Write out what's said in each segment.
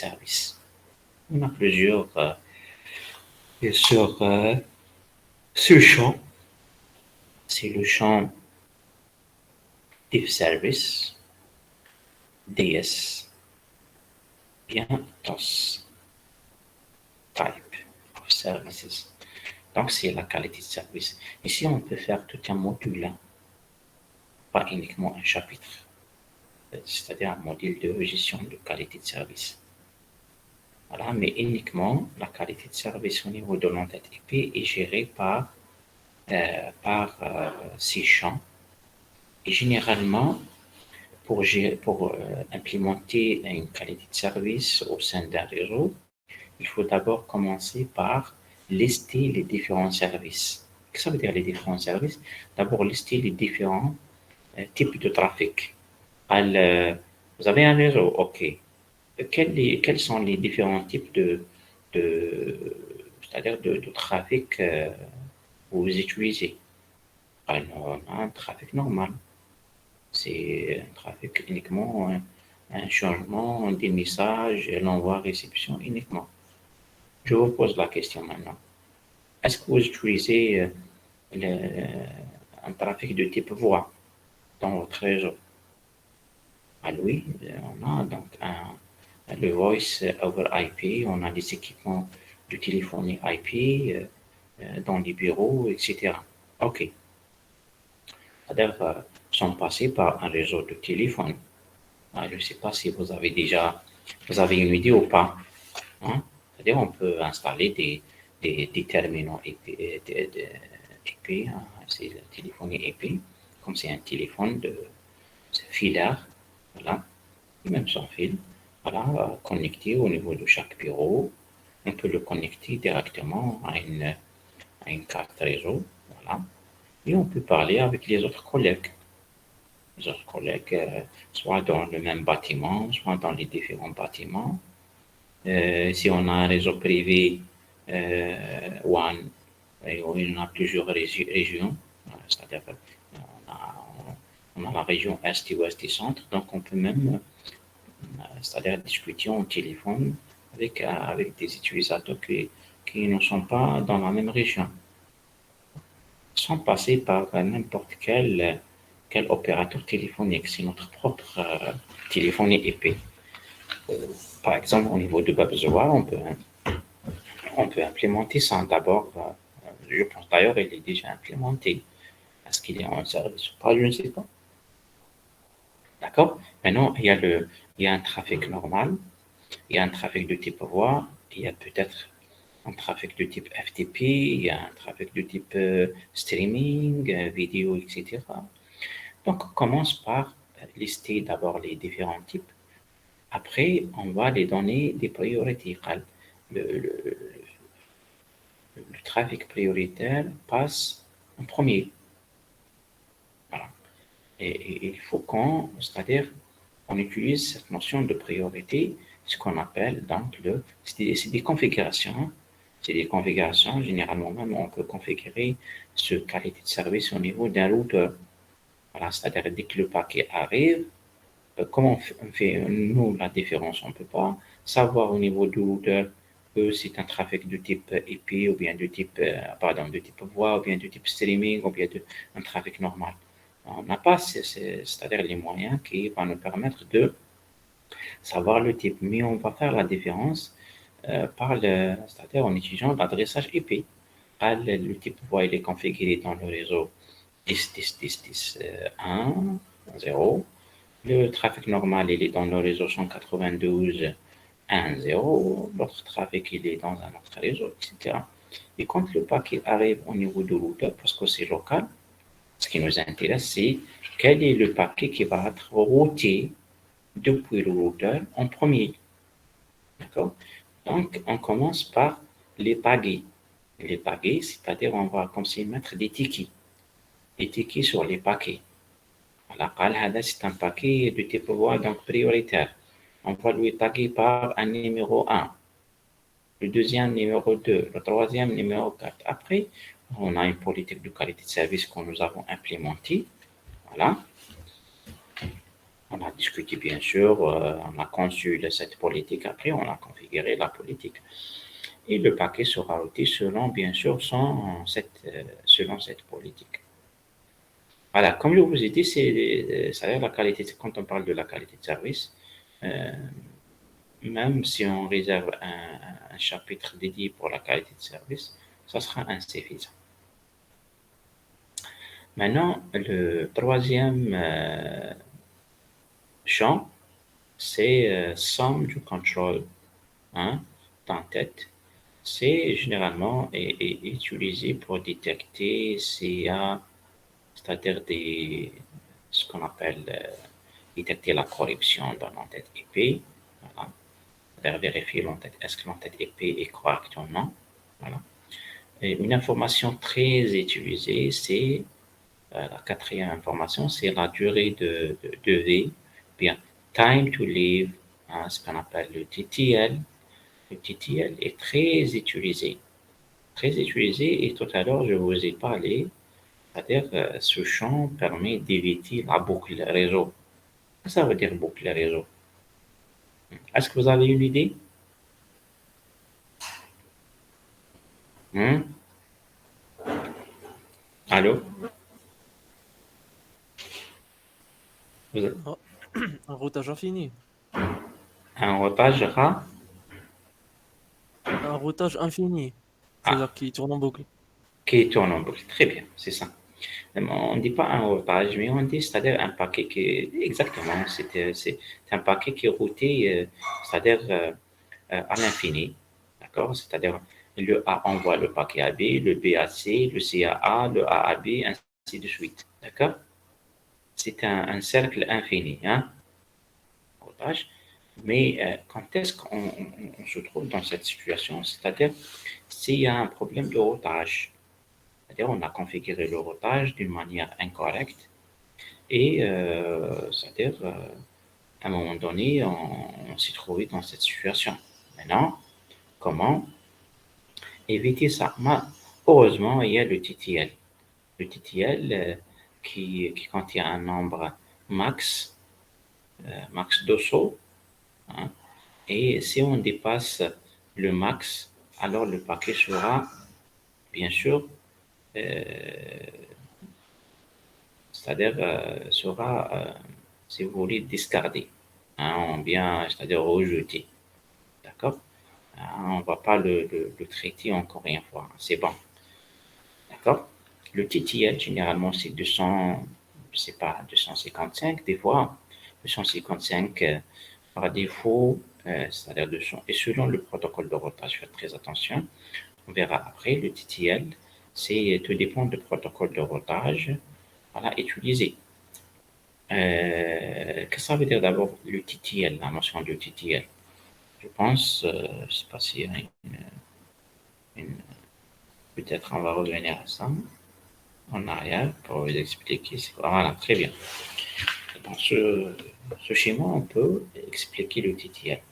service. On a plusieurs, bien sûr, sous-champs. C'est le champ div service, DS, bien TOS, type of services. Donc, c'est la qualité de service. Ici, on peut faire tout un module, pas uniquement un chapitre, c'est-à-dire un module de gestion de qualité de service. Voilà, mais uniquement la qualité de service au niveau de l'entête IP est gérée par ces champs. Et généralement, pour implémenter une qualité de service au sein d'un réseau, il faut d'abord commencer par lister les différents services. Qu'est-ce que ça veut dire les différents services? D'abord, lister les différents types de trafic. Vous avez un réseau, OK. Quels sont les différents types c'est-à-dire de trafic que vous utilisez? Alors, on a un trafic normal. C'est un trafic uniquement un changement des messages, l'envoi-réception uniquement. Je vous pose la question maintenant. Est-ce que vous utilisez un trafic de type voix dans votre réseau? Ah oui, on a donc le voice over IP, on a des équipements de téléphonie IP dans les bureaux, etc. OK. C'est-à-dire, sont passés par un réseau de téléphone. Je ne sais pas si vous avez une idée ou pas. Hein? C'est-à-dire, on peut installer des terminaux IP, hein, c'est la téléphonie IP, comme c'est un téléphone filaire, voilà, même sans fil, voilà, connecté au niveau de chaque bureau. On peut le connecter directement à une carte réseau, voilà, et on peut parler avec les autres collègues. Les autres collègues, soit dans le même bâtiment, soit dans les différents bâtiments. Si on a un réseau privé, WAN, et où il y en a plusieurs régions, c'est-à-dire on a la région Est et Ouest et Centre, donc on peut même, c'est-à-dire discuter en téléphone avec des utilisateurs qui ne sont pas dans la même région, sans passer par n'importe quel opérateur téléphonique. C'est notre propre téléphonie IP. Par exemple, au niveau de Babzoa, on peut implémenter ça d'abord. Je pense d'ailleurs il est déjà implémenté. Est-ce qu'il est en service ou pas? Je ne sais pas. D'accord? Maintenant, il y a un trafic normal, il y a un trafic de type voix, il y a peut-être un trafic de type FTP, il y a un trafic de type streaming, vidéo, etc. Donc, on commence par lister d'abord les différents types. Après, on va les donner des priorités. Le trafic prioritaire passe en premier. Voilà. Et il faut c'est-à-dire, on utilise cette notion de priorité, ce qu'on appelle donc c'est des configurations. C'est des configurations, généralement même, on peut configurer ce qualité de service au niveau d'un routeur. Voilà, c'est-à-dire, dès que le paquet arrive, comment on fait, nous, la différence? On ne peut pas savoir au niveau du routeur que c'est un trafic de type IP ou bien de type, de type voix ou bien de type streaming ou bien un trafic normal. On n'a pas, c'est-à-dire les moyens qui vont nous permettre de savoir le type, mais on va faire la différence c'est-à-dire en utilisant l'adressage IP. Le type voix il est configuré dans le réseau 10, 10, 10, 10, 1, 0. Le trafic normal, il est dans le réseau 192.1.0. L'autre trafic, il est dans un autre réseau, etc. Et quand le paquet arrive au niveau du routeur, parce que c'est local, ce qui nous intéresse, c'est quel est le paquet qui va être routé depuis le routeur en premier. D'accord? Donc, on commence par les paquets. Les paquets, c'est-à-dire on va comme si mettre des tickets. Des tickets sur les paquets. Voilà, c'est un paquet de type voix donc prioritaire. On va lui taguer par un numéro 1, le deuxième numéro 2, le troisième numéro 4. Après, on a une politique de qualité de service que nous avons implémentée. Voilà. On a discuté, bien sûr, on a conçu cette politique, après on a configuré la politique. Et le paquet sera routé selon, bien sûr, selon cette politique. Voilà, comme je vous ai dit, c'est la qualité, quand on parle de la qualité de service, euh, même si on réserve un chapitre dédié pour la qualité de service, ça sera insuffisant. Maintenant, le troisième champ, c'est somme du contrôle, hein, en tête. C'est généralement utilisé pour détecter s'il y a, c'est-à-dire ce qu'on appelle détecter la corruption dans l'entête IP. Voilà. C'est-à-dire vérifier l'entête, est-ce que l'entête IP est correcte ou non. Voilà. Et une information très utilisée, c'est la quatrième information, c'est la durée de vie, bien time to live, hein, ce qu'on appelle le TTL. Le TTL est très utilisé. Très utilisé et tout à l'heure, je vous ai parlé, c'est-à-dire ce champ permet d'éviter la boucle réseau. Qu'est-ce que ça veut dire boucle réseau? Est-ce que vous avez une idée? Hmm? Allô? Un un routage infini. Un routage rat? Un routage infini. Ah, C'est-à-dire qui tourne en boucle. qui tourne en boucle. Très bien, c'est ça. On ne dit pas un routage, mais on dit, c'est-à-dire un paquet qui exactement, c'est un paquet qui est routé, c'est-à-dire à l'infini, d'accord? C'est-à-dire le A envoie le paquet à B, le B à C, le C à A, le A à B, ainsi de suite, d'accord? C'est un cercle infini, hein, routage. Mais quand est-ce qu'on se trouve dans cette situation? C'est-à-dire s'il y a un problème de routage, c'est-à-dire on a configuré le routage d'une manière incorrecte et c'est-à-dire à un moment donné, on s'est trouvé dans cette situation. Maintenant, comment éviter ça? Heureusement, il y a le TTL. Le TTL qui contient un nombre max, max de sauts, hein. Et si on dépasse le max, alors le paquet sera, bien sûr, c'est-à-dire sera, si vous voulez, discardé, hein, ou bien, c'est-à-dire rejeté. D'accord? On ne va pas le traiter encore une fois. C'est bon. D'accord? Le TTL, généralement, c'est 200, je sais pas, 255 des fois. 255 par défaut, c'est-à-dire 200. Et selon le protocole de routage, faites très attention. On verra après. Le TTL, c'est tout dépend du protocole de routage, voilà, utilisé. Qu'est-ce que ça veut dire d'abord le TTL, la notion de TTL? Je pense, je ne sais pas s'il y a une- peut-être on va revenir à ça en arrière pour vous expliquer. Voilà, très bien. Dans ce schéma, on peut expliquer le TTL.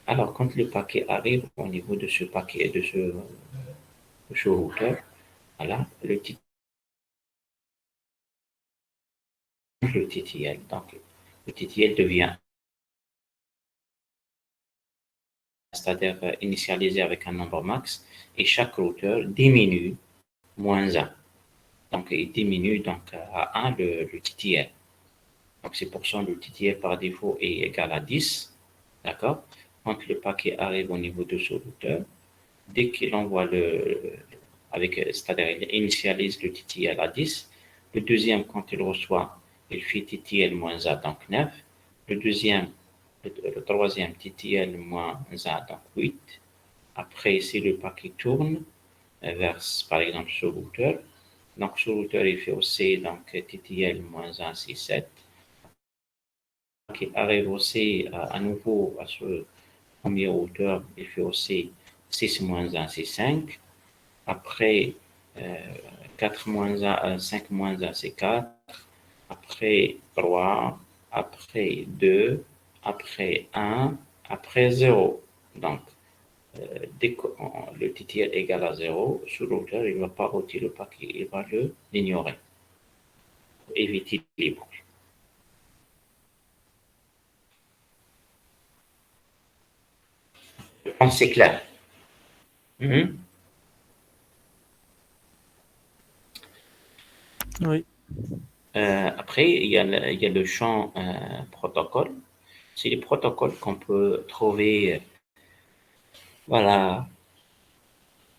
Alors, quand le paquet arrive au niveau de ce paquet, de ce routeur, voilà, le TTL. Donc, le TTL devient, c'est-à-dire initialisé avec un nombre max, et chaque routeur diminue moins un. Donc, il diminue donc à un le TTL. Donc, c'est pour ça que le TTL par défaut est égal à 10. D'accord? Quand le paquet arrive au niveau de ce routeur, dès qu'il envoie c'est-à-dire il initialise le TTL à 10, le deuxième, quand il reçoit, il fait TTL moins A, donc 9. Le deuxième, le troisième, TTL moins A, donc 8. Après, si le paquet tourne vers, par exemple, ce routeur, donc ce routeur, il fait aussi donc, TTL moins 1, c'est 7. Qui arrive aussi à nouveau à ce premier routeur, il fait aussi 6 moins 1, c'est 5. Après, euh, 4 moins 1, 5 moins 1, c'est 4. Après 3, après 2, après 1, après 0. Donc, dès que le TTL est égal à 0, ce routeur, il ne va pas router le paquet, il va l'ignorer pour éviter les boucles. Je pense que c'est clair. Mhm. Oui. Après, il y a le champ protocole. C'est les protocoles qu'on peut trouver, voilà,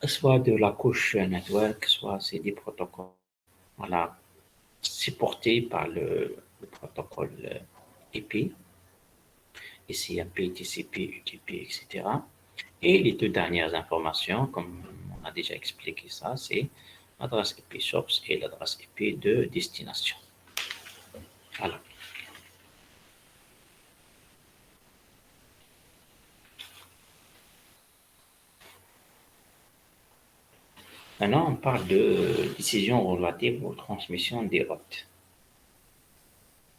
soit de la couche network, soit c'est des protocoles, voilà, supportés par le protocole IP, ICMP, TCP, UDP, etc. Et les deux dernières informations, comme on a déjà expliqué ça, c'est l'adresse IP source et l'adresse IP de destination. Voilà. Maintenant, on parle de décision relative aux transmissions des hôtes,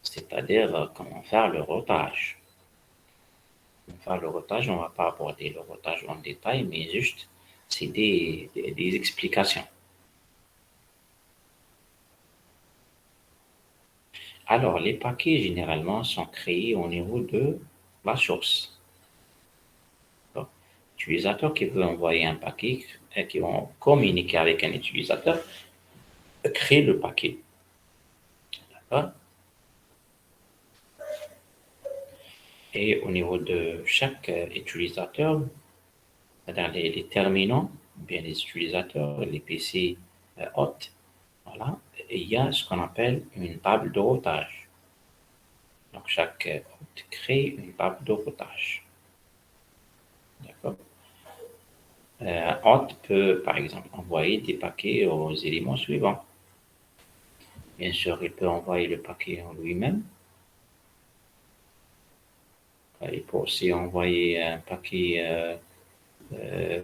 c'est-à-dire comment faire le routage. Comment faire le routage, on ne va pas aborder le routage en détail, mais juste, c'est des explications. Alors, les paquets, généralement, sont créés au niveau de la source. L'utilisateur qui veut envoyer un paquet, qui va communiquer avec un utilisateur, crée le paquet. D'accord. Et au niveau de chaque utilisateur, c'est-à-dire les terminaux, bien les utilisateurs, les PC hôtes, voilà, il y a ce qu'on appelle une table de routage. Donc, chaque hôte crée une table de routage. D'accord. Un hôte peut, par exemple, envoyer des paquets aux éléments suivants. Bien sûr, il peut envoyer le paquet en lui-même. Il peut aussi envoyer un paquet euh, euh,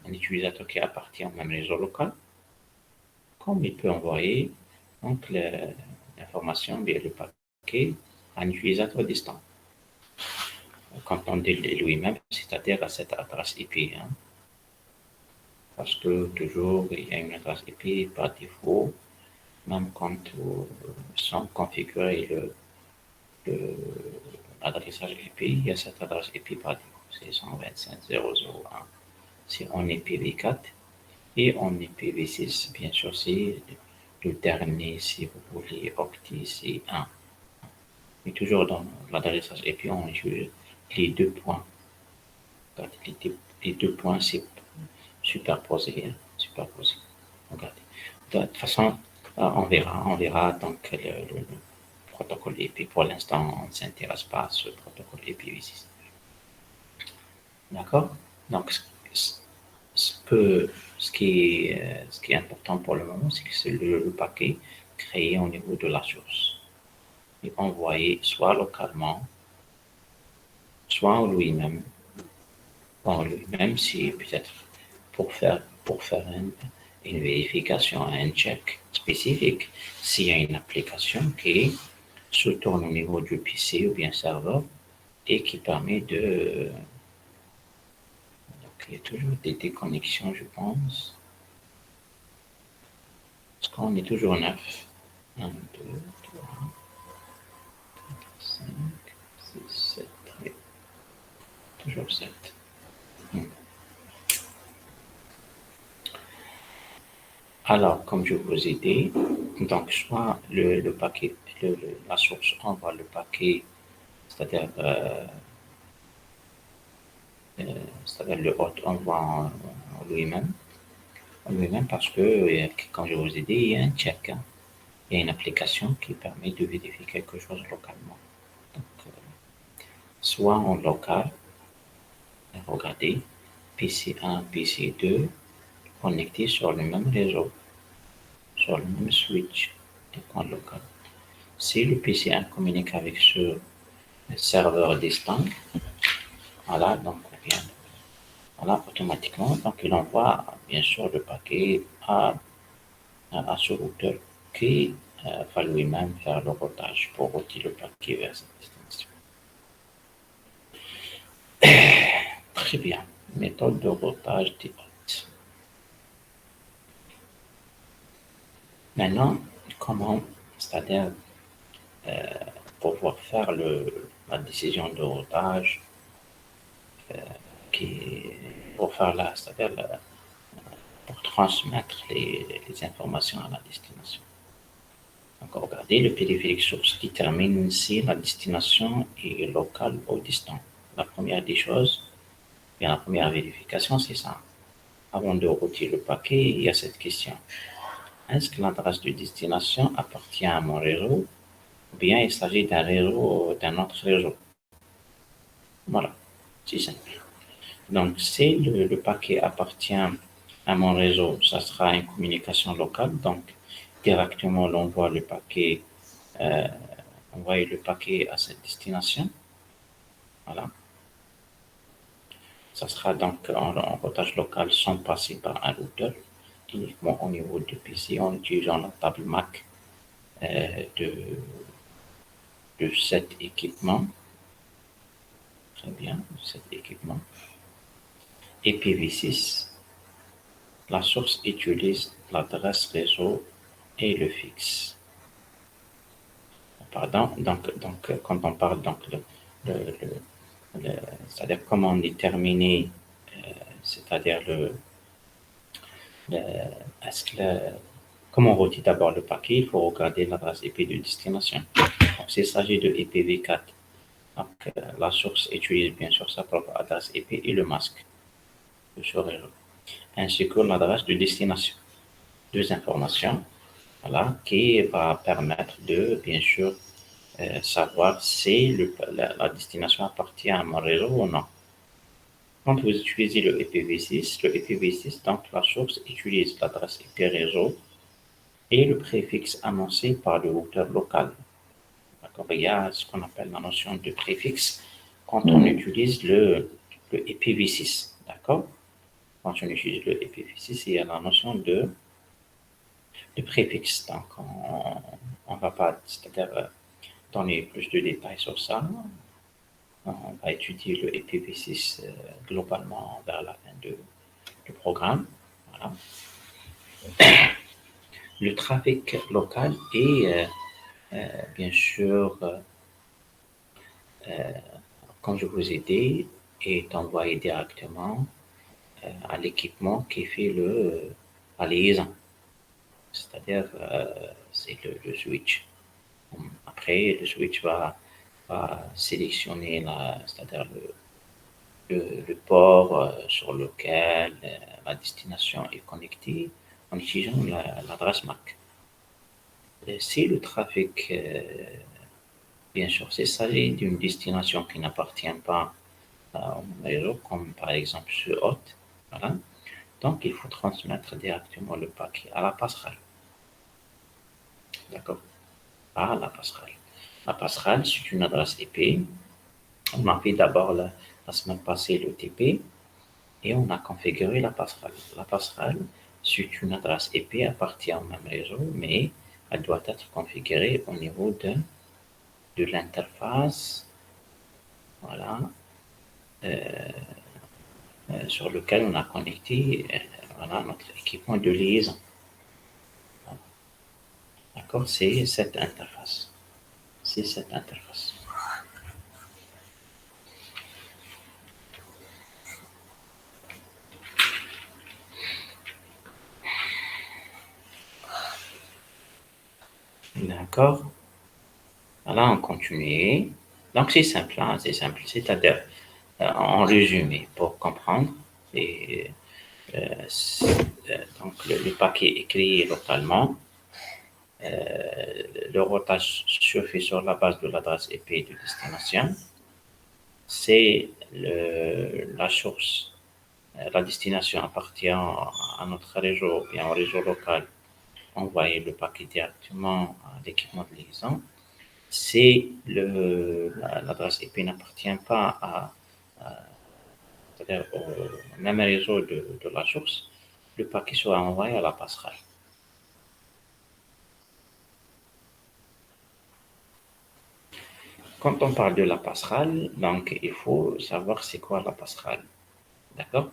un utilisateur qui appartient au même réseau local, comme il peut envoyer donc l'information via le paquet à un utilisateur distant. Quand on dit lui-même, c'est-à-dire à cette adresse IP, hein, parce que toujours il y a une adresse IP par défaut, même quand sans configurer l'adressage IP, il y a cette adresse IP par défaut, c'est 125.0.0.1. Si on est IPv4 et on est IPv6, bien sûr, c'est le dernier, si vous voulez, octet, c'est 1. Mais toujours dans l'adressage IP, on utilise les deux points. Les deux points, c'est superposé. Hein, superposé. Regardez. De toute façon, on verra donc le protocole IP. Pour l'instant, on ne s'intéresse pas à ce protocole IPv6. D'accord. Donc, ce qui est important pour le moment, c'est que c'est le paquet créé au niveau de la source et envoyé soit localement, soit en lui-même. En lui-même, c'est peut-être pour faire une vérification, un check spécifique. S'il y a une application qui se tourne au niveau du PC ou bien serveur et qui permet de... Donc, il y a toujours des déconnexions, je pense. Parce qu'on est toujours neuf. 1, 2, 3, 5, 6, 7. Oui, toujours 7. Alors, comme je vous ai dit, donc soit le paquet, la source envoie le paquet, c'est-à-dire c'est-à-dire le hôte envoie en lui-même parce que, comme je vous ai dit, il y a un check, hein. Il y a une application qui permet de vérifier quelque chose localement. Donc, soit en local, regardez, PC1, PC2, connectés sur le même réseau, sur le même switch de point local. Si le PC1 communique avec ce serveur distant, voilà, donc bien, voilà, automatiquement, donc il envoie bien sûr le paquet à ce routeur qui va lui-même faire le routage pour router le paquet vers cette destination. Très bien. Méthode de routage des hôtes. Maintenant, comment, c'est-à-dire pouvoir faire la décision de routage pour faire c'est-à-dire pour transmettre les informations à la destination. Donc, regardez, le périphérique source qui termine si la destination est locale ou distante. La première des choses, bien la première vérification, c'est ça. Avant de router le paquet, il y a cette question. Est-ce que l'adresse de destination appartient à mon réseau ou bien il s'agit d'un réseau, d'un autre réseau? Voilà, c'est simple. Donc, si le paquet appartient à mon réseau, ça sera une communication locale. Donc, directement, on envoie le paquet, envoyer le paquet à cette destination. Voilà. Ça sera donc en routage local sans passer par un routeur, uniquement au niveau du PC en utilisant la table MAC de cet équipement. Très bien, cet équipement. IPv6, la source utilise l'adresse réseau et le fixe. Pardon, donc quand on parle donc c'est-à-dire comment déterminer, c'est-à-dire comment router d'abord le paquet, il faut regarder l'adresse IP de destination. Donc, s'il s'agit de IPv4, donc, la source utilise bien sûr sa propre adresse IP et le masque de ce réseau, ainsi que l'adresse de destination. Deux informations, voilà, qui va permettre de, bien sûr, savoir si la destination appartient à mon réseau ou non. Quand vous utilisez le IPv6, donc la source utilise l'adresse IP réseau et le préfixe annoncé par le routeur local. D'accord. Il y a ce qu'on appelle la notion de préfixe quand on utilise le IPv6. D'accord. Quand on utilise le IPv6, il y a la notion de préfixe. Donc, on ne va pas, c'est-à-dire, donner plus de détails sur ça. On va étudier le IPv6 globalement vers la fin du programme. Voilà. Le trafic local est bien sûr, comme je vous ai dit, est envoyé directement à l'équipement qui fait la liaison, c'est-à-dire c'est le switch. Après, le switch va sélectionner c'est-à-dire le port sur lequel la destination est connectée en utilisant l'adresse MAC. Et si le trafic, bien sûr, s'il s'agit d'une destination qui n'appartient pas au réseau, comme par exemple ce hôte, voilà, donc il faut transmettre directement le paquet à la passerelle. D'accord? À la passerelle. La passerelle, c'est une adresse IP. On a fait d'abord la semaine passée le TP et on a configuré la passerelle. La passerelle, c'est une adresse IP appartient au même réseau, mais elle doit être configurée au niveau de l'interface, voilà, sur lequel on a connecté voilà, notre équipement de liaison. D'accord? C'est cette interface. C'est cette interface. D'accord? Voilà, on continue. Donc, c'est simple, hein, c'est simple. C'est-à-dire, en résumé, pour comprendre, et, donc le paquet est créé localement. Le routage se fait sur la base de l'adresse IP de destination. C'est la source, la destination appartient à notre réseau, bien au réseau local. Envoyer le paquet directement à l'équipement de liaison. Si l'adresse IP n'appartient pas c'est-à-dire au même réseau de la source, le paquet sera envoyé à la passerelle. Quand on parle de la passerelle, donc il faut savoir c'est quoi la passerelle. D'accord?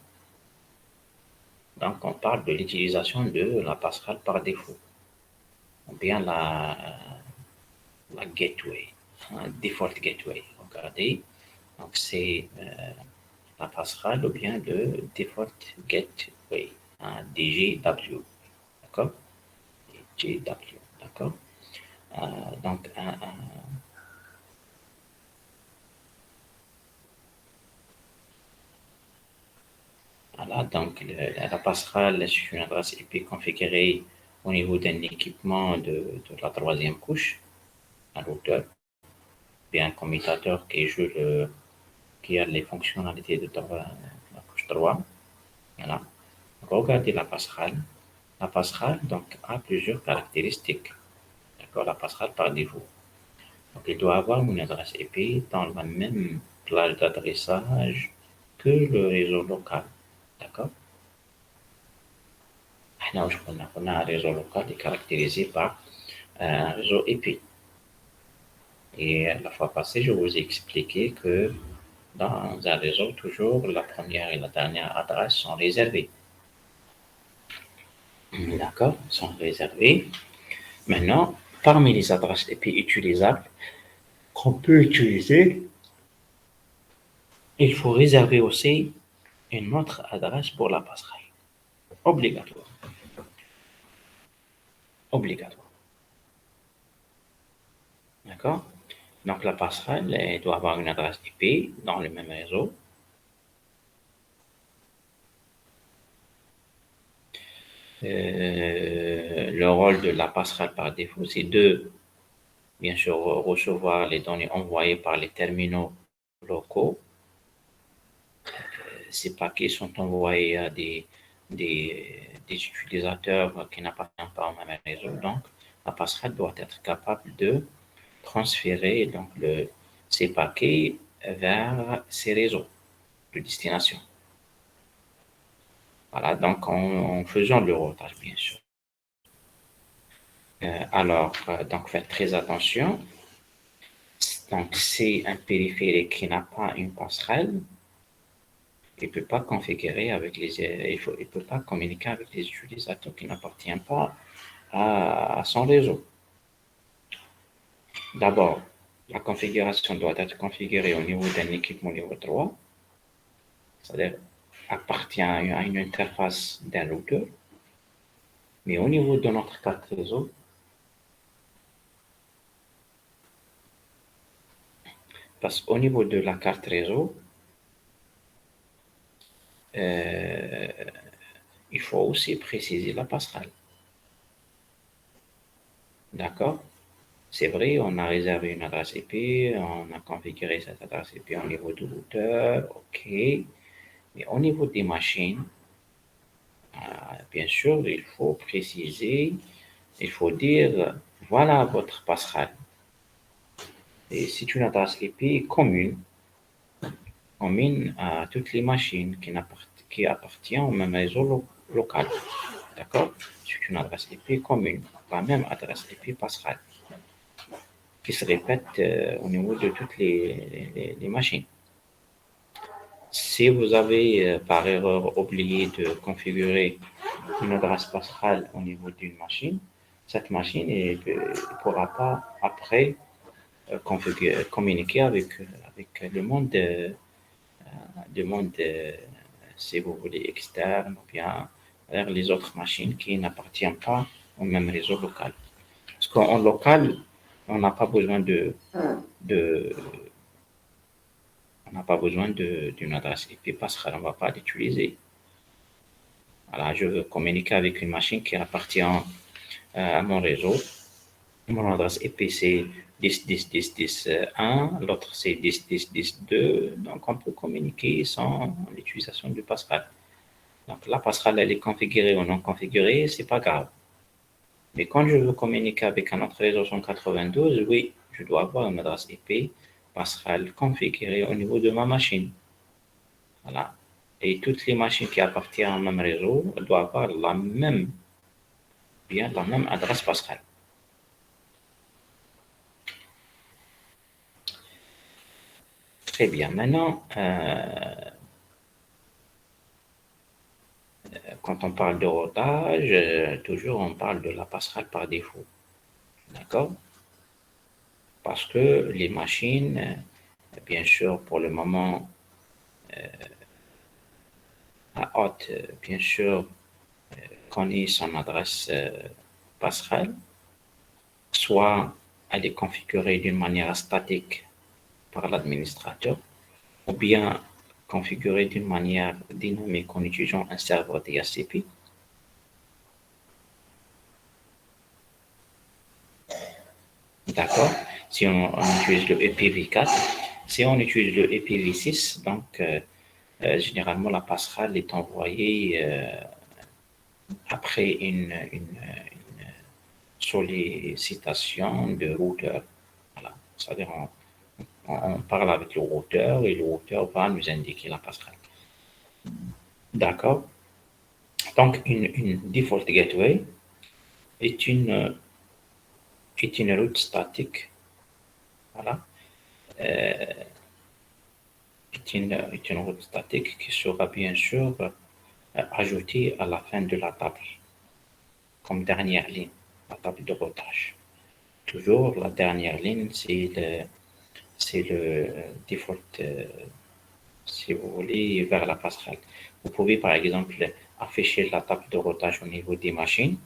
Donc on parle de l'utilisation de la passerelle par défaut. Ou bien la gateway, default gateway. Regardez, donc c'est la passerelle ou bien le default gateway, un DGW, d'accord? DGW, d'accord? Donc, voilà, donc la passerelle, c'est une adresse IP configurée au niveau d'un équipement de la troisième couche, un routeur, bien un commutateur qui a les fonctionnalités de la couche 3. Voilà. Regardez la passerelle. La passerelle donc, a plusieurs caractéristiques. D'accord, la passerelle par défaut. Donc, il doit avoir une adresse IP dans la même plage d'adressage que le réseau local. D'accord? Là, on a un réseau local qui est caractérisé par un réseau IP. Et la fois passée, je vous ai expliqué que dans un réseau, toujours la première et la dernière adresse sont réservées. D'accord? Sont réservées. Maintenant, parmi les adresses IP utilisables qu'on peut utiliser, il faut réserver aussi une autre adresse pour la passerelle. Obligatoire. Obligatoire. D'accord? Donc la passerelle elle doit avoir une adresse IP dans le même réseau. Le rôle de la passerelle par défaut, c'est de, bien sûr, recevoir les données envoyées par les terminaux locaux. Ces paquets sont envoyés à des utilisateurs qui n'appartiennent pas au même réseau. Donc, la passerelle doit être capable de transférer donc, ces paquets vers ces réseaux de destination. Voilà, donc en faisant le routage, bien sûr. Donc faites très attention. Donc, c'est un périphérique qui n'a pas une passerelle. Il ne peut pas configurer avec il peut pas communiquer avec les utilisateurs qui n'appartiennent pas à son réseau. D'abord, la configuration doit être configurée au niveau d'un équipement niveau 3, c'est-à-dire appartient à une interface d'un routeur. Mais au niveau de notre carte réseau, parce qu'au niveau de la carte réseau, il faut aussi préciser la passerelle. D'accord? C'est vrai, on a réservé une adresse IP, on a configuré cette adresse IP au niveau du routeur, OK. Mais au niveau des machines, bien sûr, il faut préciser, il faut dire, voilà votre passerelle. Et c'est une adresse IP commune à toutes les machines qui appartiennent au même réseau local. D'accord? C'est une adresse IP commune, la même adresse IP passerelle, qui se répète au niveau de toutes les machines. Si vous avez par erreur oublié de configurer une adresse passerelle au niveau d'une machine, cette machine ne pourra pas après communiquer avec le monde si vous voulez, externe ou bien vers les autres machines qui n'appartiennent pas au même réseau local. Parce qu'en local, on n'a pas besoin de on n'a pas besoin d'une adresse IP passerelle, on ne va pas l'utiliser. Voilà, je veux communiquer avec une machine qui appartient à mon réseau. Mon adresse IP c'est 10.10.10.10.1, l'autre c'est 10.10.10.2, donc on peut communiquer sans l'utilisation du passerelle. Donc la passerelle elle est configurée ou non configurée, c'est pas grave. Mais quand je veux communiquer avec un autre réseau 192, oui, je dois avoir une adresse IP passerelle configurée au niveau de ma machine. Voilà. Et toutes les machines qui appartiennent au même réseau doivent avoir la même adresse passerelle. Très bien. Maintenant, quand on parle de routage, toujours on parle de la passerelle par défaut. D'accord? Parce que les machines, bien sûr, pour le moment, La hôte, bien sûr, connaît son adresse passerelle. Soit elle est configurée d'une manière statique par l'administrateur, ou bien configurée d'une manière dynamique en utilisant un serveur DHCP. D'accord? Si on utilise le EPv4, si on utilise le EPv6, donc généralement la passerelle est envoyée après une sollicitation de routeur. Voilà. C'est-à-dire on parle avec le routeur et le routeur va nous indiquer la passerelle. D'accord? Donc une default gateway est une, est une route statique. Voilà. Est une route statique qui sera bien sûr ajoutée à la fin de la table comme dernière ligne, la table de routage. Toujours la dernière ligne, c'est le default, si vous voulez, vers la passerelle. Vous pouvez par exemple afficher la table de routage au niveau des machines.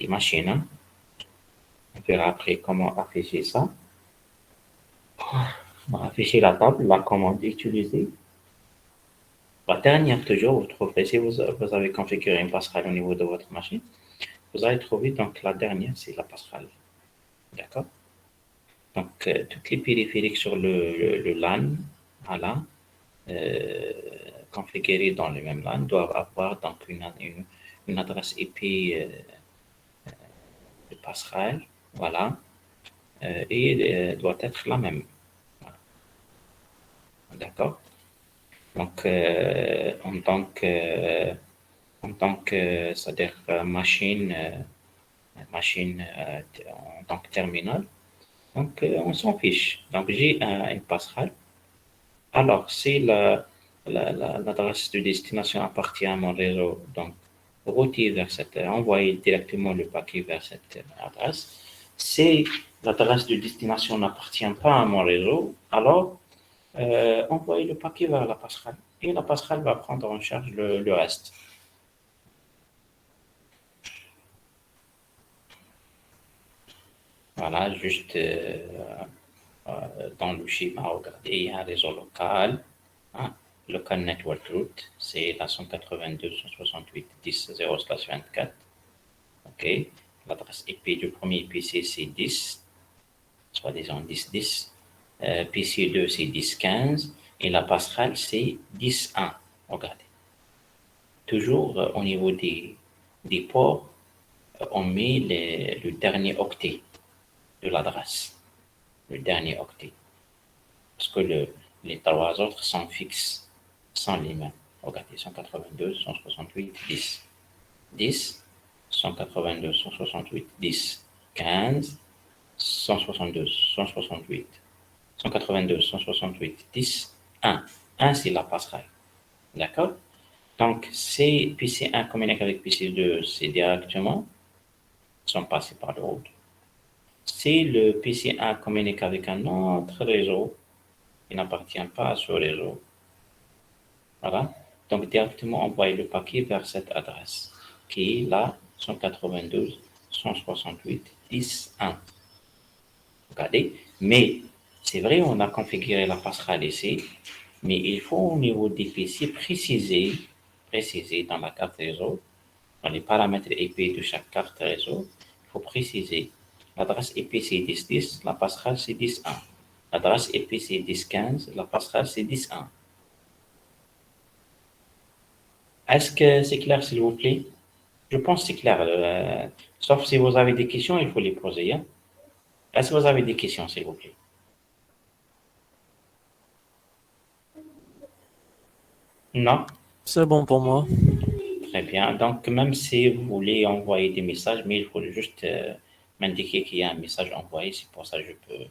Hein. On verra après comment afficher ça. On va afficher la table, la commande utilisée. La dernière, toujours, vous trouverez, si vous avez configuré une passerelle au niveau de votre machine, vous allez trouver donc la dernière, c'est la passerelle. D'accord? Donc, toutes les périphériques sur le LAN, voilà, euh, configurés dans le même LAN, doivent avoir donc une adresse IP de passerelle, voilà, et doit être la même. Voilà. D'accord? Donc, en tant que c'est-à-dire machine en tant que terminal, donc on s'en fiche. Donc, j'ai une passerelle. Alors, si l'adresse de destination appartient à mon réseau, donc router vers cette, envoyer directement le paquet vers cette adresse. Si l'adresse de destination n'appartient pas à mon réseau, alors envoyer le paquet vers la passerelle. Et la passerelle va prendre en charge le reste. Voilà, juste dans le schéma, regardez, il y a un réseau local. Hein, local network route, c'est la 192.168.10.0/24. OK. L'adresse IP du premier PC, c'est 10, soi-disant 10.10. PC2, c'est 10.15. Et la passerelle, c'est 10.1. Regardez. Toujours au niveau des ports, on met le dernier octet de l'adresse. Le dernier octet. Parce que les trois autres sont fixes, sans les mêmes. Regardez, 192, 168, 10. 10, 192, 168, 10, 15, 172, 168, 192, 168, 10, 1. 1, c'est la passerelle. D'accord? Donc, si PC1 communique avec PC2, c'est directement, sont passés par le routeur. Si le PC1 communique avec un autre réseau, il n'appartient pas à ce réseau, voilà. Donc, directement envoyer le paquet vers cette adresse, qui est là, 192, 168, 10, 1. Regardez. Mais, c'est vrai, on a configuré la passerelle ici, mais il faut au niveau des PC préciser dans la carte réseau, dans les paramètres IP de chaque carte réseau, il faut préciser l'adresse IP c'est 10.10, la passerelle c'est 10.1. L'adresse IP c'est 10.15, la passerelle c'est 10.1. Est-ce que c'est clair, s'il vous plaît? Je pense que c'est clair. Sauf si vous avez des questions, il faut les poser. Hein. Est-ce que vous avez des questions, s'il vous plaît? Non? C'est bon pour moi. Très bien. Donc, même si vous voulez envoyer des messages, mais il faut juste m'indiquer qu'il y a un message envoyé. C'est pour ça que je peux.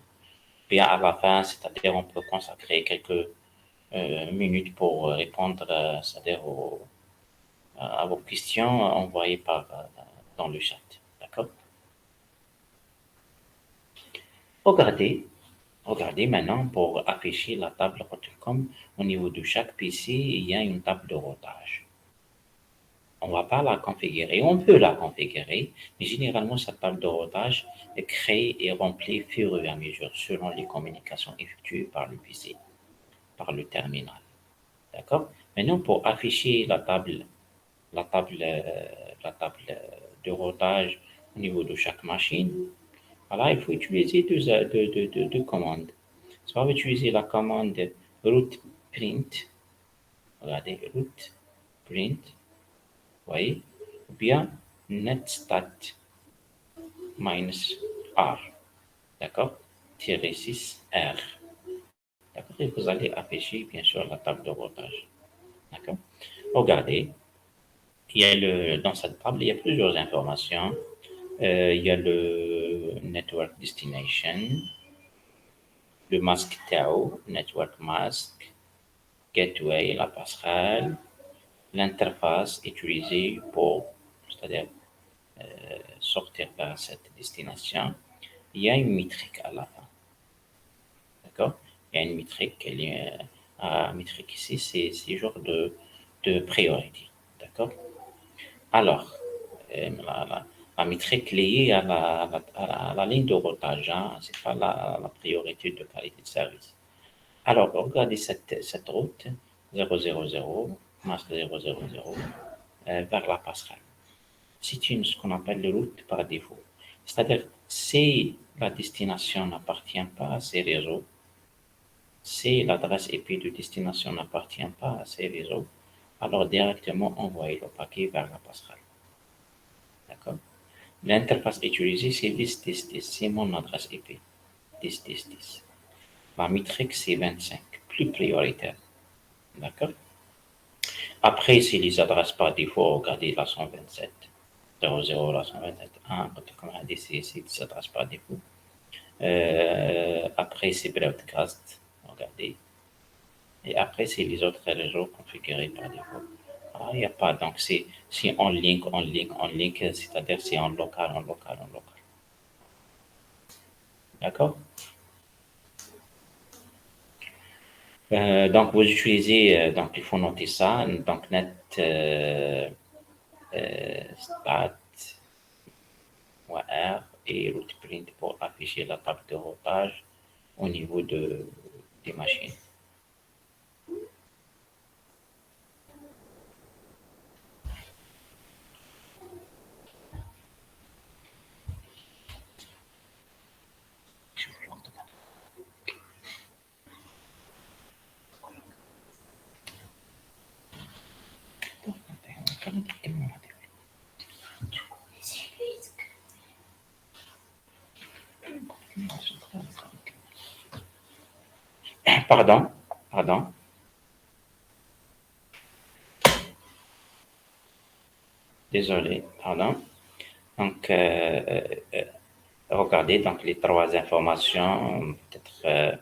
Bien à la fin, c'est-à-dire on peut consacrer quelques minutes pour répondre, c'est-à-dire à vos questions envoyées dans le chat. D'accord? Regardez. Regardez maintenant pour afficher la table Rotocom au niveau de chaque PC, il y a une table de routage. On ne va pas la configurer, on peut la configurer, mais généralement cette table de routage est créée et remplie au fur et à mesure selon les communications effectuées par le PC, par le terminal. D'accord? Maintenant, pour afficher la table, la table de routage au niveau de chaque machine, voilà, il faut utiliser deux commandes. Soit on va utiliser la commande root print, regardez, root print, vous voyez, ou bien netstat -r, d'accord, -6 r, d'accord, et vous allez afficher bien sûr la table de routage, d'accord. Regardez, dans cette table, il y a plusieurs informations. Il y a le network destination, le mask TAO, network mask, gateway, la passerelle, l'interface utilisée pour, c'est-à-dire sortir vers cette destination. Il y a une métrique à la fin, d'accord? Il y a une métrique, métrique ici, c'est genre de priorité, d'accord? Alors, la métrique liée à la ligne de routage, hein, c'est pas la priorité de qualité de service. Alors, regardez cette route 000, masque 000, vers la passerelle. C'est ce qu'on appelle le route par défaut. C'est-à-dire, si la destination n'appartient pas à ces réseaux, si l'adresse IP de destination n'appartient pas à ces réseaux, alors directement envoyer le paquet vers la passerelle. D'accord? L'interface utilisée, c'est 10 c'est mon adresse IP. 10. La métrique, c'est 25, plus prioritaire. D'accord? Après, c'est les adresses par défaut, regardez la 127, 00, la 127, 1, comme on a dit, c'est des adresses par défaut. Après, c'est broadcast, regardez. Et après, c'est les autres réseaux configurés par défaut. Ah, il n'y a pas, donc c'est en link, c'est-à-dire c'est en local, en local, en local. D'accord? Donc, vous utilisez, donc il faut noter ça, donc net stat .r et rootprint pour afficher la table de routage au niveau des machines. Pardon, pardon. Désolé, pardon. Donc, regardez donc les trois informations, peut-être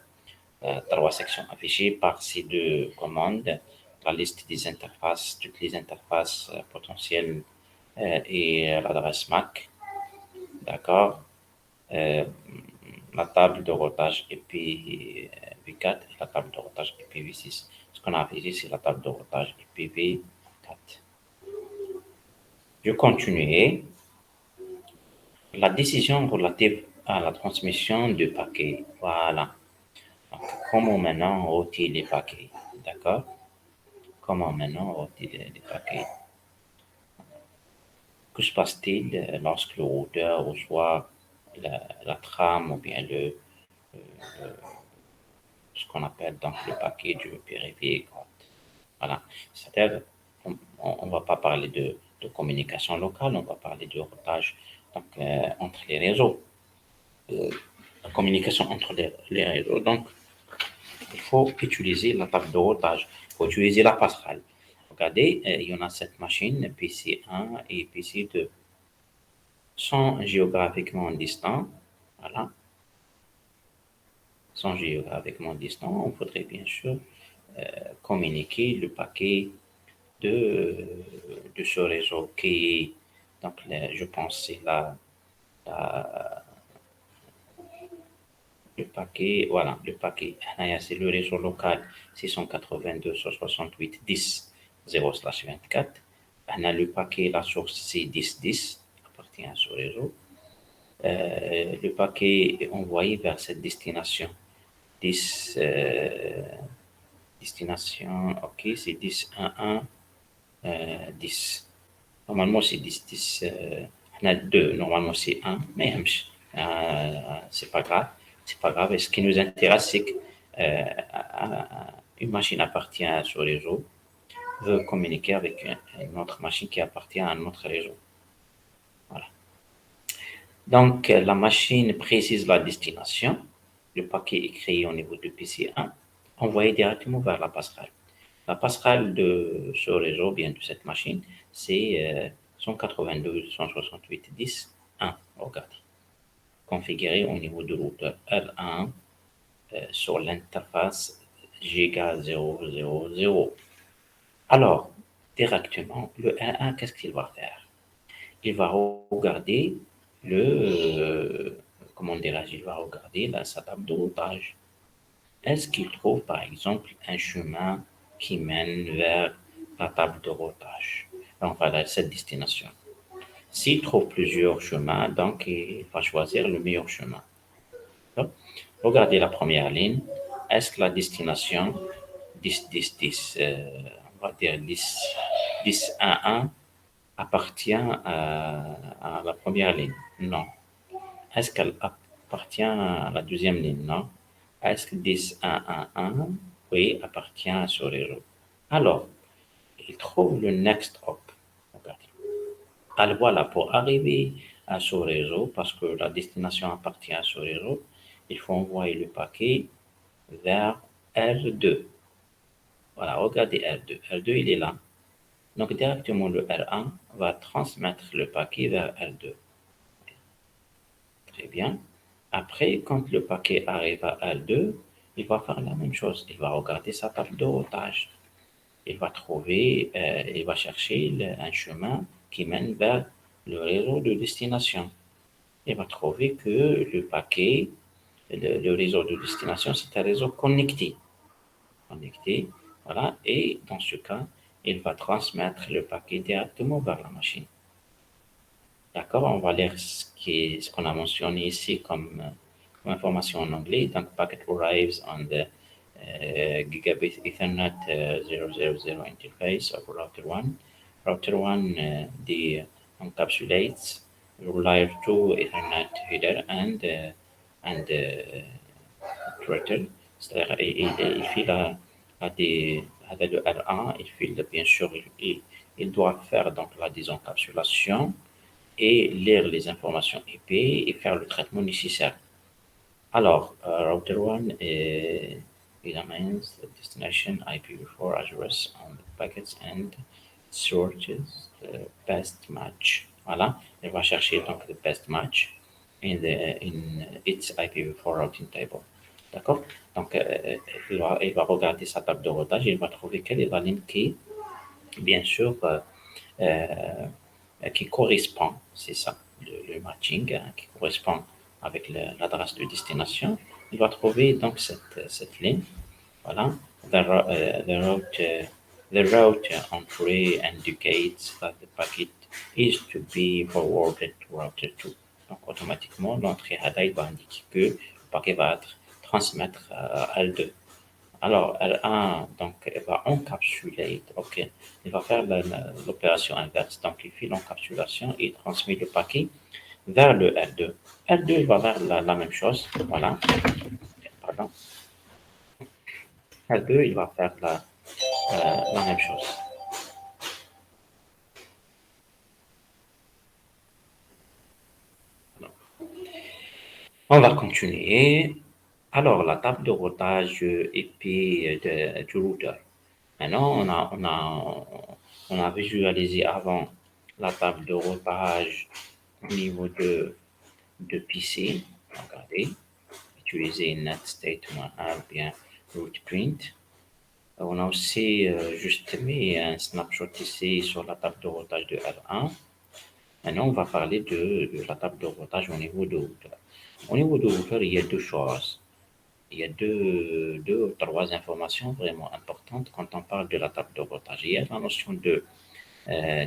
trois sections affichées par ces deux commandes, la liste des interfaces, toutes les interfaces potentielles et l'adresse MAC, d'accord, euh, la table de routage IPv4 et la table de routage IPv6. Ce qu'on a affiché, c'est la table de routage IPv4. Je continue. La décision relative à la transmission de paquets. Voilà. Donc, comment maintenant router les paquets? D'accord? Comment maintenant router les paquets? Que se passe-t-il lorsque le routeur reçoit la trame ou bien ce qu'on appelle donc le paquet du périphérique? Voilà. C'est-à-dire, on ne va pas parler de communication locale, on va parler de routage donc, entre les réseaux. La communication entre les réseaux. Donc, il faut utiliser la table de routage. Il faut utiliser la passerelle. Regardez, il y en a 7 machines, PC1 et PC2. Sont géographiquement distants. Voilà. Sont géographiquement distants. Il faudrait bien sûr communiquer le paquet de ce réseau qui est, donc, je pense, c'est la Le paquet, voilà, le paquet, c'est le réseau local 682.68.10.0/24. On a le paquet, la source, c'est 10.10, appartient à ce réseau. Le paquet est envoyé vers cette destination. 10, destination, ok, c'est 10.1.1, 10. Normalement, c'est 10.10. On a 2, normalement, c'est 1, mais c'est pas grave. C'est pas grave. Et ce qui nous intéresse, c'est qu'une machine appartient à ce réseau, veut communiquer avec une autre machine qui appartient à un autre réseau. Voilà. Donc, la machine précise la destination. Le paquet est créé au niveau de PC1, envoyé directement vers la passerelle. La passerelle de ce réseau, bien de cette machine, c'est 192.168.10.1. Regardez. Configuré au niveau du routeur R1 sur l'interface Giga 000. Alors, directement, le R1, qu'est-ce qu'il va faire? Il va regarder comment dirais-je, il va regarder sa table de routage. Est-ce qu'il trouve, par exemple, un chemin qui mène vers la table de routage, donc vers cette destination? S'il trouve plusieurs chemins, donc il va choisir le meilleur chemin. Donc, regardez la première ligne. Est-ce que la destination 10, 10, 10, on va dire 10, 10, 1, 1 appartient à la première ligne? Non. Est-ce qu'elle appartient à la deuxième ligne? Non. Est-ce que 10, 1, 1, 1, oui, appartient à ce réseau? Alors, il trouve le next hop. Regardez. Alors voilà, pour arriver à ce réseau, parce que la destination appartient à ce réseau, il faut envoyer le paquet vers R2. Voilà, regardez R2. R2, il est là. Donc, directement, le R1 va transmettre le paquet vers R2. Très bien. Après, quand le paquet arrive à R2, il va faire la même chose. Il va regarder sa table de routage. Il va trouver, il va chercher un chemin qui mène vers le réseau de destination. Il va trouver que le paquet, le réseau de destination, c'est un réseau connecté. Connecté, voilà. Et dans ce cas, il va transmettre le paquet directement vers la machine. D'accord? On va lire ce qu'on a mentionné ici comme information en anglais. Donc, packet arrives on the Gigabit Ethernet 000 interface of router 1. Router 1 encapsulates layer 2 Ethernet header and throttle. C'est-à-dire, il file avec le R1, il file, bien sûr, il doit faire donc la désencapsulation et lire les informations IP et faire le traitement nécessaire. Alors, router 1 examines the destination IPv4 address on the packets and searches the best match. Voilà, il va chercher donc the best match in its IPv4 routing table. D'accord? Donc, il va regarder sa table de routage, il va trouver quelle est la ligne qui, bien sûr, qui correspond, c'est ça, le matching, qui correspond avec l'adresse de destination. Il va trouver donc cette ligne. Voilà. The route entry indicates that the packet is to be forwarded to router 2. Donc, automatiquement, l'entrée header va indiquer que le paquet va être transmettre à L2. Alors, L1, donc, elle va encapsuler, ok, il va faire l'opération inverse, donc il fait l'encapsulation et il transmet le paquet vers le L2. L2, il va faire la même chose, voilà, pardon. L2, il va faire la même chose. On va continuer. Alors, la table de routage IP du routeur. Maintenant, on a visualisé avant la table de routage au niveau de PC. Regardez, utiliser NetState-1 bien rootprint. On a aussi juste mis un snapshot ici sur la table de routage de R1. Maintenant, on va parler de la table de routage au niveau de routeur. Au niveau de routeur, il y a deux choses. il y a deux ou trois informations vraiment importantes quand on parle de la table de routage. Il y a la notion de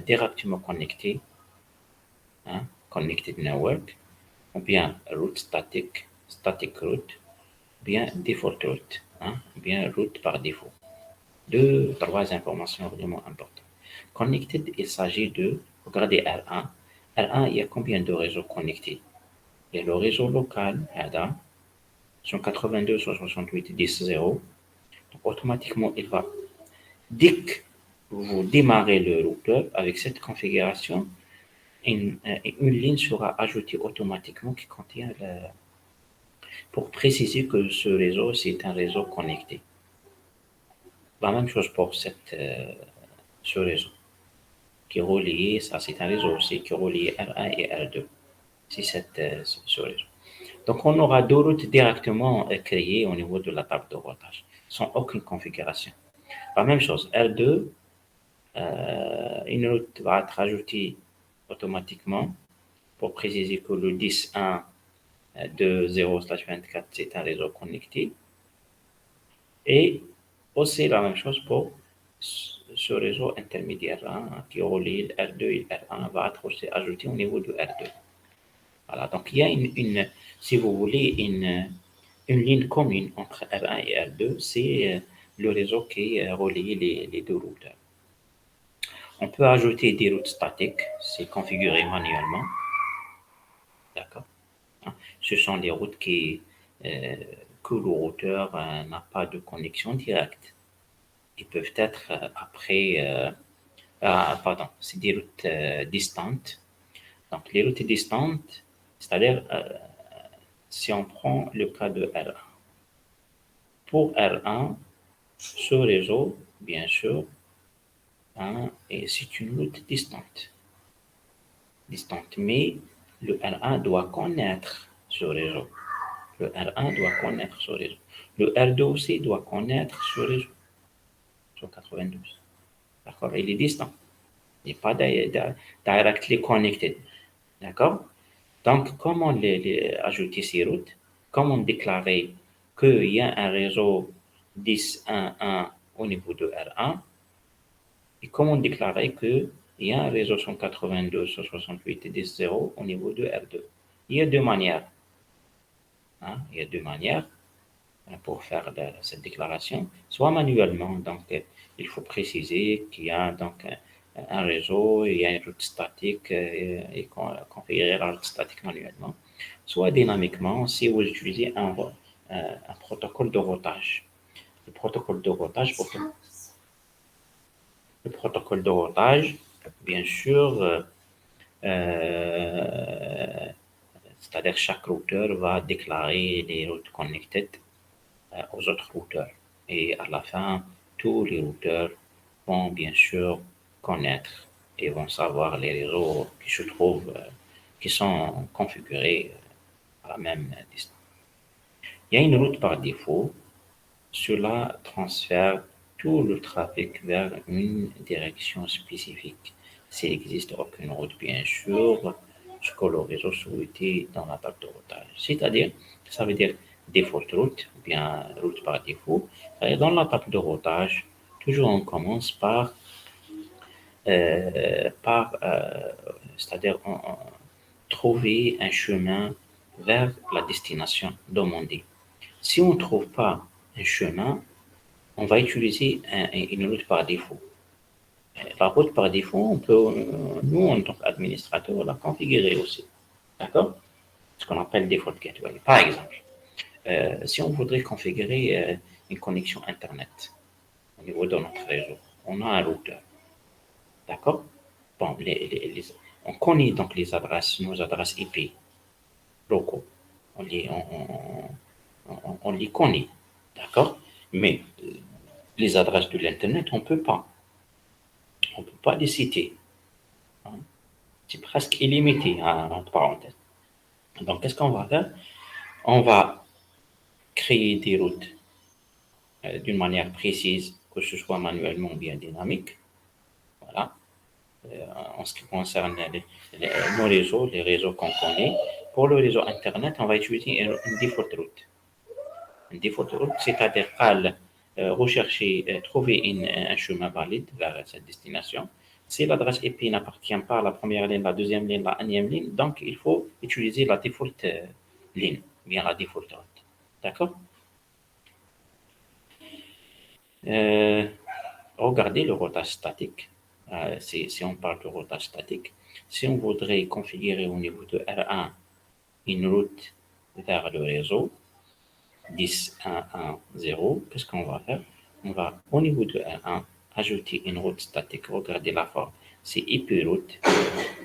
directement connecté, hein, connected network, ou bien route statique, static route, ou bien default route, hein, ou bien route par défaut. Deux, trois informations vraiment importantes. Connected, il s'agit de, regardez R1. R1, il y a combien de réseaux connectés? Il y a le réseau local, هذا, 192.168.10.0. Donc, automatiquement, il va, dès que vous démarrez le routeur avec cette configuration, une ligne sera ajoutée automatiquement qui contient pour préciser que ce réseau, c'est un réseau connecté. La même chose pour ce réseau qui est relié, ça c'est un réseau aussi qui est relié R1 et R2. C'est ce réseau. Donc on aura deux routes directement créées au niveau de la table de routage, sans aucune configuration. La même chose, R2, une route va être ajoutée automatiquement pour préciser que le 10.1 de 0/24, c'est un réseau connecté. Et aussi la même chose pour ce réseau intermédiaire qui relie R2 et R1 va être aussi ajouté au niveau de R2. Voilà, donc il y a si vous voulez, une ligne commune entre R1 et R2, c'est le réseau qui relie les deux routeurs. On peut ajouter des routes statiques, c'est configuré manuellement. D'accord. Ce sont des routes que le routeur n'a pas de connexion directe. Ils peuvent être pardon, c'est des routes distantes. Donc, les routes distantes, c'est-à-dire, si on prend le cas de R1. Pour R1, ce réseau, bien sûr, hein, c'est une route distante. Mais le R1 doit connaître ce réseau. Le R1 doit connaître ce réseau. Le R2 aussi doit connaître ce réseau. Sur 92. D'accord? Il est distant. Il n'est pas directly connected. D'accord? Donc, comment ajouter ces routes? Comment déclarer qu'il y a un réseau 10.1.1 au niveau de R1? Et comment déclarer qu'il y a un réseau 192.168.10.0 au niveau de R2? Il y a deux manières. Hein? Il y a deux manières pour faire cette déclaration. Soit manuellement, donc il faut préciser qu'il y a donc un réseau, il y a une route statique et configurer la route statique manuellement. Soit dynamiquement, si vous utilisez un protocole de routage. Le protocole de routage, bien sûr, c'est-à-dire chaque routeur va déclarer les routes connectées aux autres routeurs. Et à la fin, tous les routeurs vont bien sûr connaître et vont savoir les réseaux qui se trouvent, qui sont configurés à la même distance. Il y a une route par défaut. Cela transfère tout le trafic vers une direction spécifique. S'il n'existe aucune route, bien sûr, ce que le réseau souhaitait dans la table de routage. C'est-à-dire, ça veut dire default route, ou bien route par défaut. Et dans la table de routage, toujours on commence c'est-à-dire trouver un chemin vers la destination demandée. Si on ne trouve pas un chemin, on va utiliser une route par défaut. La route par défaut, on peut, nous, en tant qu'administrateur, la configurer aussi. D'accord? Ce qu'on appelle default gateway. Par exemple, si on voudrait configurer une connexion Internet au niveau de notre réseau, on a un routeur. D'accord? Bon, on connaît donc nos adresses IP locaux. On les connaît. D'accord? Mais les adresses de l'Internet, on ne peut pas. On ne peut pas les citer. Hein. C'est presque illimité, hein, entre parenthèses. Donc, qu'est-ce qu'on va faire? On va créer des routes d'une manière précise, que ce soit manuellement ou bien dynamique. Voilà. En ce qui concerne nos réseaux, les réseaux qu'on connaît. Pour le réseau Internet, on va utiliser une default route. Un défaut de route, c'est-à-dire rechercher, trouver un chemin valide vers cette destination. Si l'adresse IP n'appartient pas à la première ligne, la deuxième ligne, la énième ligne, donc il faut utiliser la default ligne, bien la default route. D'accord? Euh, Regardez le routage statique. Si on parle de routage statique, si on voudrait configurer au niveau de R1 une route vers le réseau 10.1.1.0, qu'est-ce qu'on va faire? On va, au niveau de R1, ajouter une route statique. Regardez la forme. C'est IP route.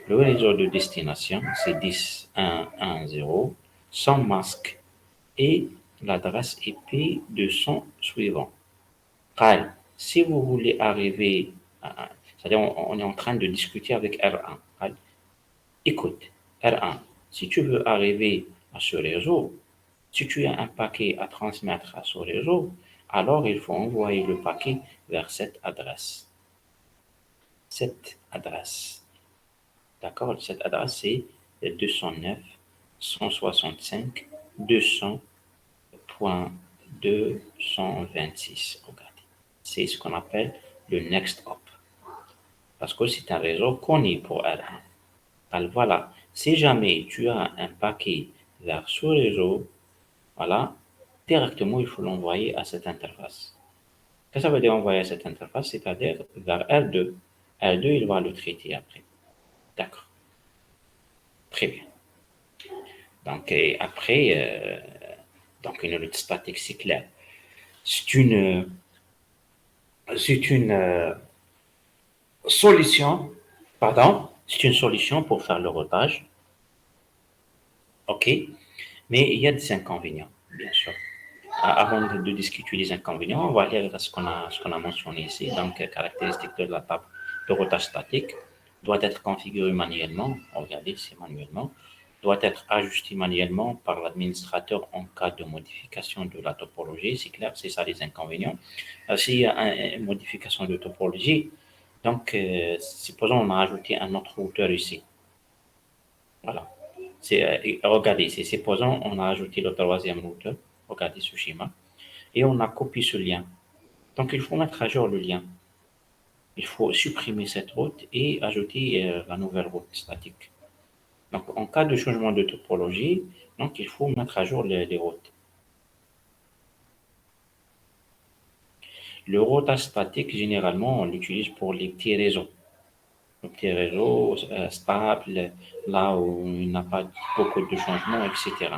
Le réseau de destination, c'est 10.1.1.0, sans masque et l'adresse IP de son suivant. Kyle, si vous voulez arriver c'est-à-dire on est en train de discuter avec R1. Kyle, écoute, R1, si tu veux arriver à ce réseau, si tu as un paquet à transmettre à ce réseau, alors il faut envoyer le paquet vers cette adresse. Cette adresse. D'accord? Cette adresse, c'est 209.165.200.226. Regardez. C'est ce qu'on appelle le next hop. Parce que c'est un réseau connu pour R1. Alors voilà, si jamais tu as un paquet vers ce réseau, voilà, directement il faut l'envoyer à cette interface. Qu'est-ce que ça veut dire envoyer à cette interface? C'est-à-dire vers R2. R2, il va le traiter après. D'accord, très bien. Donc, et après, donc une route statique, c'est clair. C'est une solution, pardon, c'est une solution pour faire le routage, ok, mais il y a des inconvénients, bien sûr. Avant de discuter des inconvénients, on va lire ce qu'on a mentionné ici. Donc, caractéristiques de la table de routage statique doit être configurée manuellement. Regardez, c'est manuellement. Doit être ajusté manuellement par l'administrateur en cas de modification de la topologie. C'est clair, c'est ça les inconvénients. S'il y a une modification de topologie, donc, supposons on a ajouté un autre routeur ici. Voilà. Regardez, supposons on a ajouté le troisième routeur. Regardez ce schéma et on a copié ce lien. Donc, il faut mettre à jour le lien. Il faut supprimer cette route et ajouter la nouvelle route statique. Donc, en cas de changement de topologie, donc il faut mettre à jour les routes. Le routage statique, généralement, on l'utilise pour les petits réseaux. Les petits réseaux stables, là où il n'y a pas beaucoup de changements, etc.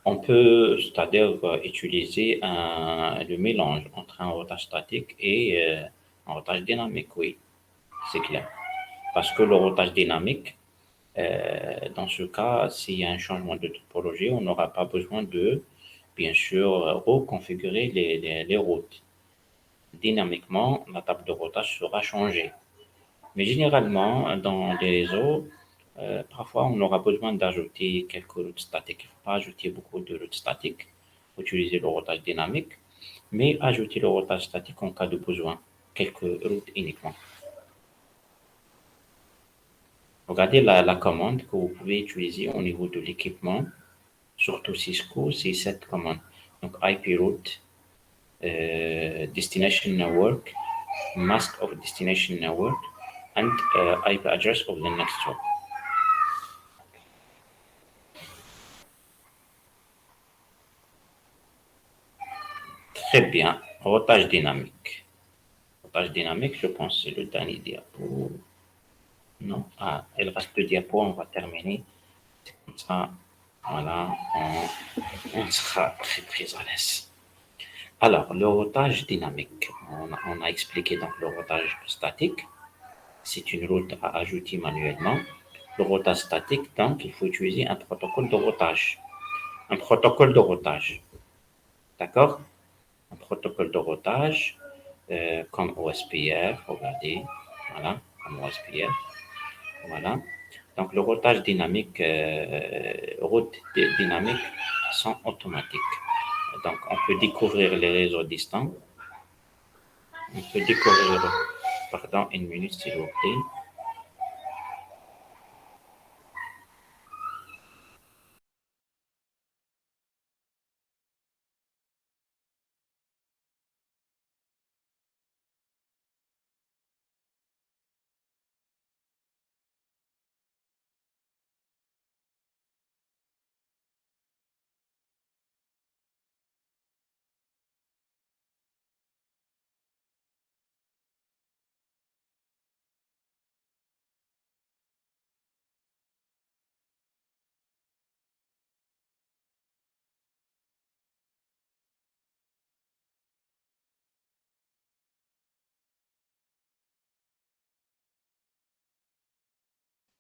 On peut, c'est-à-dire utiliser le mélange entre un routage statique et un routage dynamique, oui, c'est clair. Parce que le routage dynamique, dans ce cas, s'il y a un changement de topologie, on n'aura pas besoin de, bien sûr, reconfigurer les routes. Dynamiquement, la table de routage sera changée. Mais généralement, dans des réseaux, parfois on aura besoin d'ajouter quelques routes statiques. Il ne faut pas ajouter beaucoup de routes statiques. Il faut utiliser le routage dynamique, mais ajouter le routage statique en cas de besoin. Quelques routes uniquement. Regardez la commande que vous pouvez utiliser au niveau de l'équipement, surtout Cisco, c'est cette commande. Donc IP route, destination network, mask of destination network, and IP address of the next hop. Très bien. Routage dynamique. Routage dynamique, je pense que c'est le dernier diapo. Non. Ah, il reste deux diapos, on va terminer. Comme ça, voilà, on sera très très à l'aise. Alors, le routage dynamique. On a expliqué donc le routage statique. C'est une route à ajouter manuellement. Le routage statique, donc, il faut utiliser un protocole de routage. Un protocole de routage. D'accord? Un protocole de routage comme OSPF, regardez, voilà, comme OSPF, voilà. Donc le routage dynamique, routes dynamiques sont automatiques. Donc on peut découvrir les réseaux distants, on peut découvrir, pardon, une minute s'il vous plaît.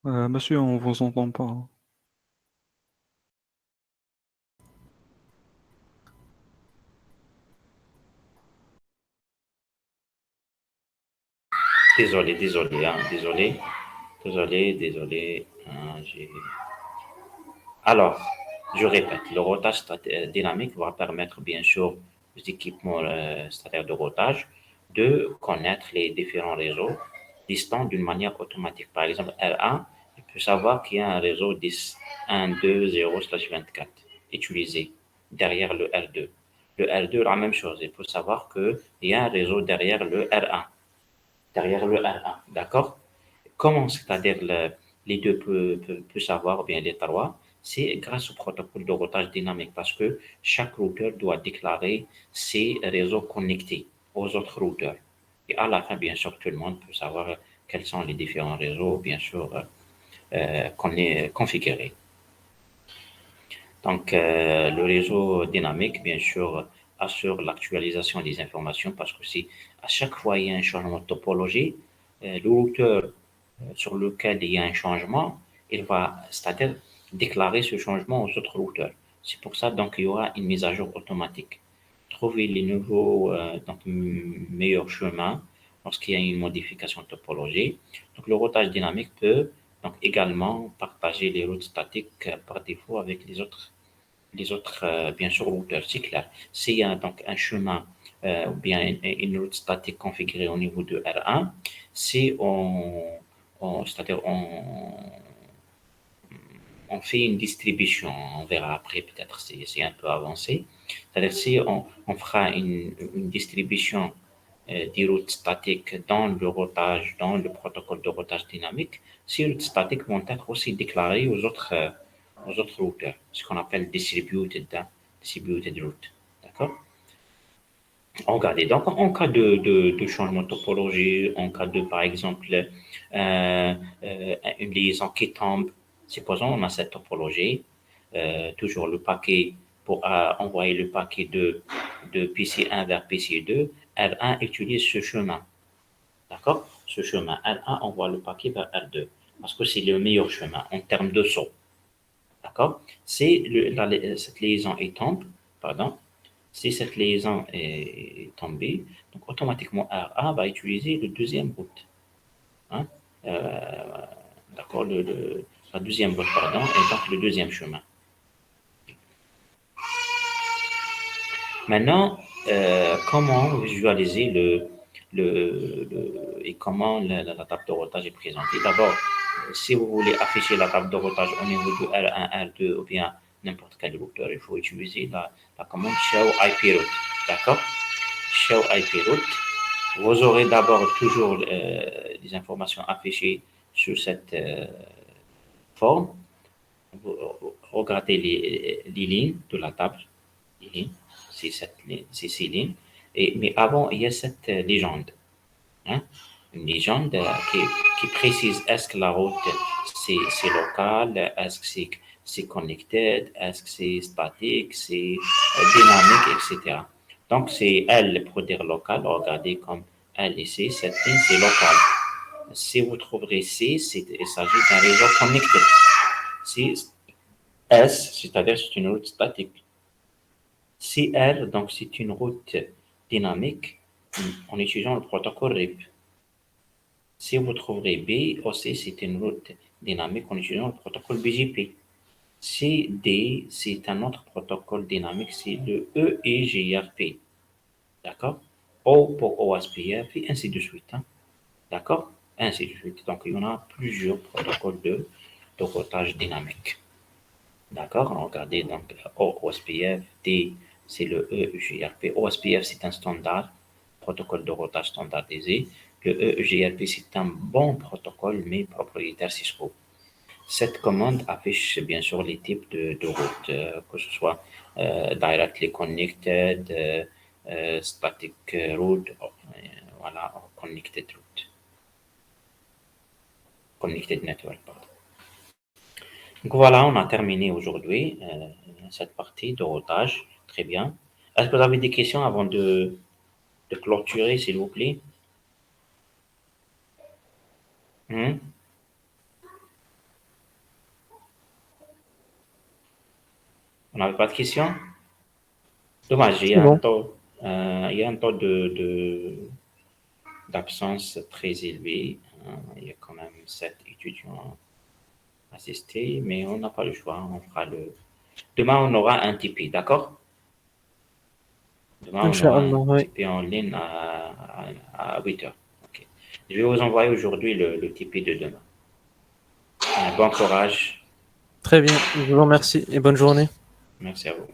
Monsieur, on vous entend pas, hein. Désolé, désolé, hein, désolé, désolé, désolé. Hein, alors, je répète, le routage dynamique va permettre bien sûr aux équipements c'est-à-dire de routage de connaître les différents réseaux distants d'une manière automatique. Par exemple, R1, il peut savoir qu'il y a un réseau 10, 1, 2, 0/24 utilisé derrière le R2. Le R2, la même chose, il faut savoir qu'il y a un réseau derrière le R1, d'accord? Comment, c'est-à-dire les deux peuvent savoir, ou bien les trois, c'est grâce au protocole de routage dynamique parce que chaque routeur doit déclarer ses réseaux connectés aux autres routeurs. Et à la fin, bien sûr, tout le monde peut savoir quels sont les différents réseaux, bien sûr, qu'on est configuré. Donc, le réseau dynamique, bien sûr, assure l'actualisation des informations parce que si à chaque fois il y a un changement de topologie, le routeur sur lequel il y a un changement, il va, c'est-à-dire déclarer ce changement aux autres routeurs. C'est pour ça donc il y aura une mise à jour automatique. Trouver les nouveaux donc meilleurs chemins lorsqu'il y a une modification de topologie. Donc le routage dynamique peut donc également partager les routes statiques par défaut avec les autres bien sûr routeurs. C'est clair. S'il y a donc un chemin ou bien une route statique configurée au niveau de R1, si c'est-à-dire on fait une distribution, on verra après peut-être si c'est un peu avancé. C'est-à-dire si on fera une distribution des routes statiques dans le routage, dans le protocole de routage dynamique, ces routes statiques vont être aussi déclarées aux autres routeurs, ce qu'on appelle distributed route. D'accord? Regardez, donc en cas de changement de topologie, en cas de, par exemple, une liaison qui tombe, supposons on a cette topologie, toujours le paquet pour envoyer le paquet de PC1 vers PC2, R1 utilise ce chemin, d'accord? Ce chemin R1 envoie le paquet vers R2, parce que c'est le meilleur chemin en termes de saut, d'accord? Cette liaison est tombe, pardon, si cette liaison est tombée, donc automatiquement RA va utiliser le deuxième route. Hein? Euh, d'accord, la deuxième route, pardon, et donc le deuxième chemin. Maintenant, comment visualiser et comment la table de routage est présentée? D'abord, si vous voulez afficher la table de routage au niveau de R1, R2 ou bien n'importe quel routeur, il faut utiliser la commande show IP route. D'accord? Show IP route. Vous aurez d'abord toujours les informations affichées sur cette forme. Vous regardez les lignes de la table. Les lignes, c'est ces lignes. Mais avant, il y a cette légende. Hein? Une légende qui précise est-ce que la route c'est local, est-ce que c'est connected, est-ce que c'est statique, c'est dynamique, etc. Donc c'est L pour dire local, regardez comme L ici, cette ligne c'est local. Si vous trouverez C, il s'agit d'un réseau connecté. Si S, c'est-à-dire c'est une route statique. Si R, donc c'est une route dynamique en utilisant le protocole RIP. Si vous trouverez B, aussi c'est une route dynamique en utilisant le protocole BGP. Si D, c'est un autre protocole dynamique, c'est le EIGRP. D'accord? O pour OSPF et ainsi de suite. Hein. D'accord? Ainsi de suite. Donc, il y en a plusieurs protocoles de routage dynamique. D'accord? Regardez, donc, OSPF, D, c'est le EIGRP. OSPF, c'est un standard, protocole de routage standardisé. Le EIGRP, c'est un bon protocole, mais propriétaire Cisco. Cette commande affiche bien sûr les types de routes, que ce soit directly connected, static route, voilà, connected route, connected network, pardon. Donc voilà, on a terminé aujourd'hui cette partie de routage. Très bien. Est-ce que vous avez des questions avant de clôturer, s'il vous plaît? Hmm? On n'avait pas de questions? Dommage, C'est bon. il y a un taux d'absence très élevé, hein. Il y a quand même 7 étudiants assistés, mais on n'a pas le choix. Demain, on aura un TP, d'accord? Demain, on aura un Inch'Allah, oui. TP en ligne à 8 heures. Ok. Je vais vous envoyer aujourd'hui le TP de demain. Bon courage. Très bien. Je vous remercie et bonne journée. Merci à vous.